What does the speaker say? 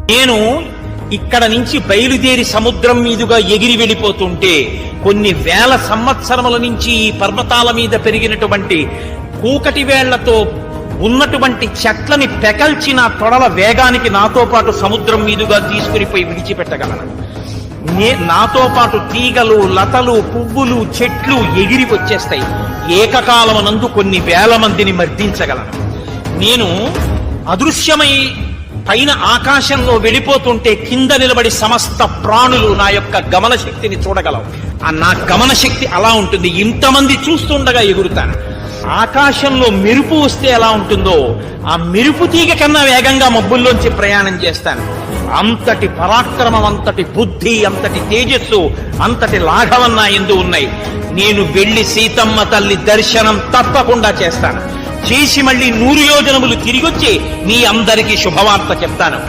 నేను ఇక్కడ నుంచి బయలుదేరి సముద్రం మీదుగా ఎగిరి వెళ్ళిపోతుంటే కొన్ని వేల సంవత్సరముల నుంచి ఈ పర్వతాల మీద పెరిగినటువంటి కూకటి వేళ్లతో ఉన్నటువంటి చెట్లని పెకల్చిన తొడల వేగానికి నాతో పాటు సముద్రం మీదుగా తీసుకుని పోయి విడిచిపెట్టగలను. నాతో పాటు తీగలు, లతలు, పువ్వులు, చెట్లు ఎగిరి వచ్చేస్తాయి. ఏకకాలమునందు కొన్ని వేల మందిని మర్దించగలను. నేను అదృశ్యమై పైన ఆకాశంలో వెళ్ళిపోతుంటే కింద నిలబడి సమస్త ప్రాణులు నా యొక్క గమన శక్తిని చూడగలవు. నా గమన శక్తి అలా ఉంటుంది. ఇంతమంది చూస్తుండగా ఎగురుతాను. ఆకాశంలో మెరుపు వస్తే ఎలా ఉంటుందో ఆ మెరుపు తీగ కన్నా వేగంగా మబ్బుల్లోంచి ప్రయాణం చేస్తాను. అంతటి పరాక్రమం, అంతటి బుద్ధి, అంతటి తేజస్సు, అంతటి లాఘవం నా యందు ఉన్నాయి. నేను వెళ్లి సీతమ్మ తల్లి దర్శనం తప్పకుండా చేస్తాను. చేసి మళ్ళీ 100 యోజనములు తిరిగొచ్చి మీ అందరికీ శుభవార్త చెప్తాను.